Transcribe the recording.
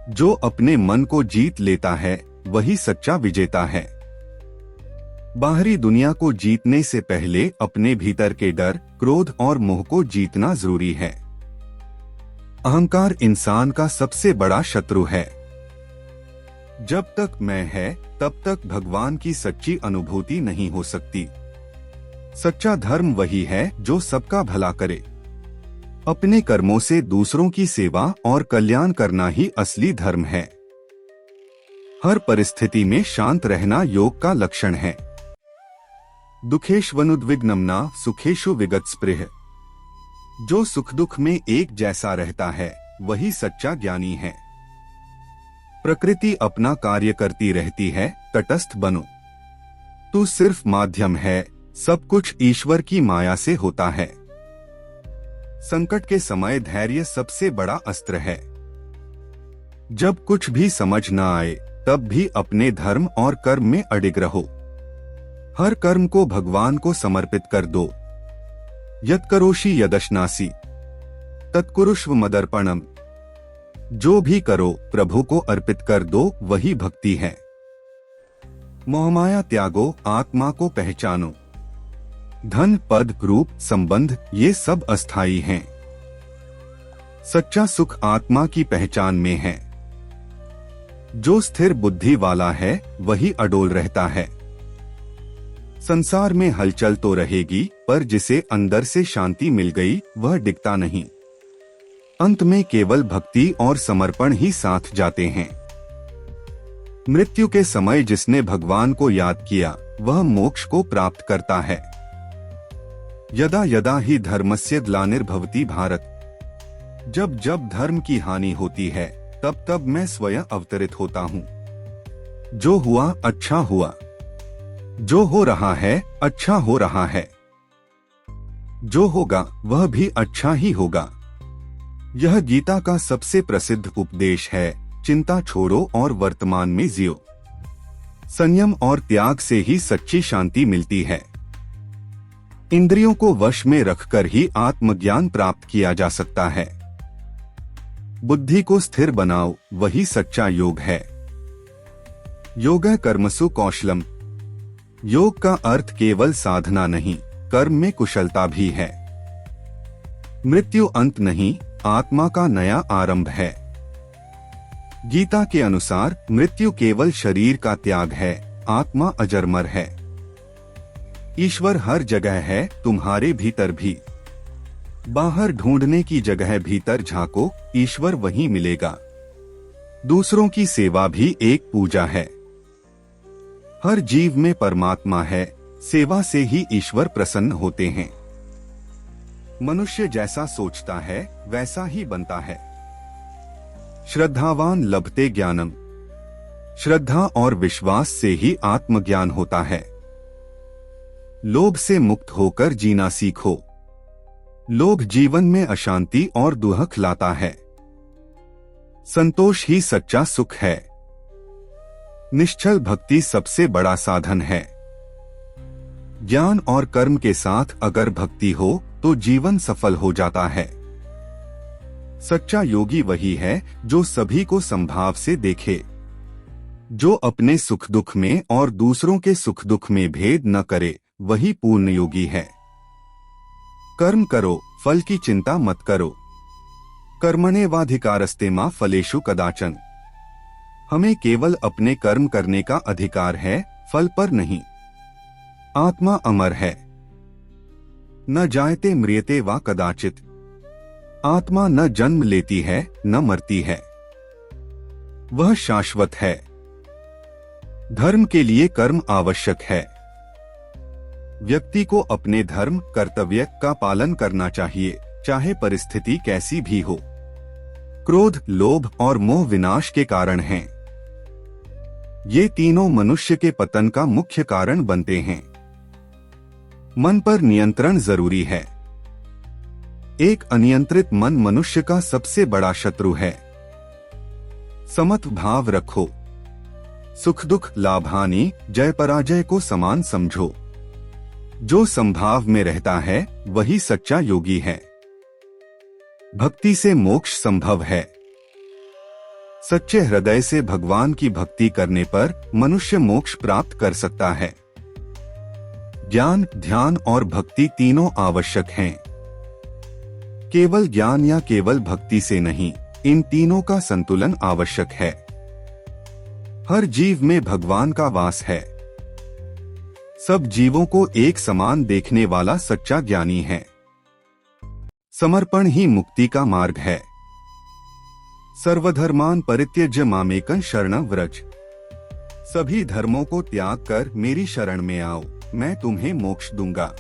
जो अपने मन को जीत लेता है वही सच्चा विजेता है। बाहरी दुनिया को जीतने से पहले अपने भीतर के डर, क्रोध और मोह को जीतना जरूरी है। अहंकार इंसान का सबसे बड़ा शत्रु है। जब तक मैं है तब तक भगवान की सच्ची अनुभूति नहीं हो सकती। सच्चा धर्म वही है जो सबका भला करे। अपने कर्मों से दूसरों की सेवा और कल्याण करना ही असली धर्म है। हर परिस्थिति में शांत रहना योग का लक्षण है। दुखेष्वनुद्विग्नम्ना सुखेषु विगतस्पृह। जो सुख दुख में एक जैसा रहता है वही सच्चा ज्ञानी है। प्रकृति अपना कार्य करती रहती है, तटस्थ बनो। तू सिर्फ माध्यम है, सब कुछ ईश्वर की माया से होता है। संकट के समय धैर्य सबसे बड़ा अस्त्र है। जब कुछ भी समझ न आए तब भी अपने धर्म और कर्म में अडिग रहो। हर कर्म को भगवान को समर्पित कर दो। यत्करोषि यदश्नासि तत्कुरुष्व मदर्पणम। जो भी करो प्रभु को अर्पित कर दो, वही भक्ति है। मोहमाया त्यागो, आत्मा को पहचानो। धन, पद, रूप, संबंध ये सब अस्थायी हैं। सच्चा सुख आत्मा की पहचान में है। जो स्थिर बुद्धि वाला है वही अडोल रहता है। संसार में हलचल तो रहेगी, पर जिसे अंदर से शांति मिल गई वह डिगता नहीं। अंत में केवल भक्ति और समर्पण ही साथ जाते हैं। मृत्यु के समय जिसने भगवान को याद किया वह मोक्ष को प्राप्त करता है। यदा यदा ही धर्मस्य ग्लानिर्भवति भारत। जब जब धर्म की हानि होती है तब तब मैं स्वयं अवतरित होता हूँ। जो हुआ अच्छा हुआ, जो हो रहा है अच्छा हो रहा है, जो होगा वह भी अच्छा ही होगा। यह गीता का सबसे प्रसिद्ध उपदेश है। चिंता छोड़ो और वर्तमान में जियो। संयम और त्याग से ही सच्ची शांति मिलती है। इंद्रियों को वश में रखकर ही आत्मज्ञान प्राप्त किया जा सकता है। बुद्धि को स्थिर बनाओ, वही सच्चा योग है। योगः कर्मसु कौशलम। योग का अर्थ केवल साधना नहीं, कर्म में कुशलता भी है। मृत्यु अंत नहीं, आत्मा का नया आरंभ है। गीता के अनुसार मृत्यु केवल शरीर का त्याग है, आत्मा अजरमर है। ईश्वर हर जगह है, तुम्हारे भीतर भी। बाहर ढूंढने की जगह भीतर झांको, ईश्वर वहीं मिलेगा। दूसरों की सेवा भी एक पूजा है। हर जीव में परमात्मा है, सेवा से ही ईश्वर प्रसन्न होते हैं। मनुष्य जैसा सोचता है वैसा ही बनता है। श्रद्धावान लभते ज्ञानम। श्रद्धा और विश्वास से ही आत्मज्ञान होता है। लोभ से मुक्त होकर जीना सीखो। लोभ जीवन में अशांति और दुहक लाता है। संतोष ही सच्चा सुख है। निश्चल भक्ति सबसे बड़ा साधन है। ज्ञान और कर्म के साथ अगर भक्ति हो तो जीवन सफल हो जाता है। सच्चा योगी वही है जो सभी को समभाव से देखे, जो अपने सुख दुख में और दूसरों के सुख दुख में भेद न करे, वही पूर्ण योगी है। कर्म करो, फल की चिंता मत करो। कर्मण्येवाधिकारस्ते मा फलेषु कदाचन। हमें केवल अपने कर्म करने का अधिकार है, फल पर नहीं। आत्मा अमर है। न जायते म्रियते वा कदाचित। आत्मा न जन्म लेती है न मरती है, वह शाश्वत है। धर्म के लिए कर्म आवश्यक है। व्यक्ति को अपने धर्म कर्तव्य का पालन करना चाहिए, चाहे परिस्थिति कैसी भी हो। क्रोध, लोभ और मोह विनाश के कारण हैं। ये तीनों मनुष्य के पतन का मुख्य कारण बनते हैं। मन पर नियंत्रण जरूरी है। एक अनियंत्रित मन मनुष्य का सबसे बड़ा शत्रु है। समत भाव रखो। सुख दुख, लाभ हानि, जय पराजय को समान समझो। जो समभाव में रहता है वही सच्चा योगी है। भक्ति से मोक्ष संभव है। सच्चे हृदय से भगवान की भक्ति करने पर मनुष्य मोक्ष प्राप्त कर सकता है। ज्ञान, ध्यान और भक्ति तीनों आवश्यक हैं। केवल ज्ञान या केवल भक्ति से नहीं, इन तीनों का संतुलन आवश्यक है। हर जीव में भगवान का वास है। सब जीवों को एक समान देखने वाला सच्चा ज्ञानी है। समर्पण ही मुक्ति का मार्ग है। सर्वधर्मान परित्यज्य मामेकं शरणं व्रज। सभी धर्मों को त्याग कर मेरी शरण में आओ, मैं तुम्हें मोक्ष दूंगा।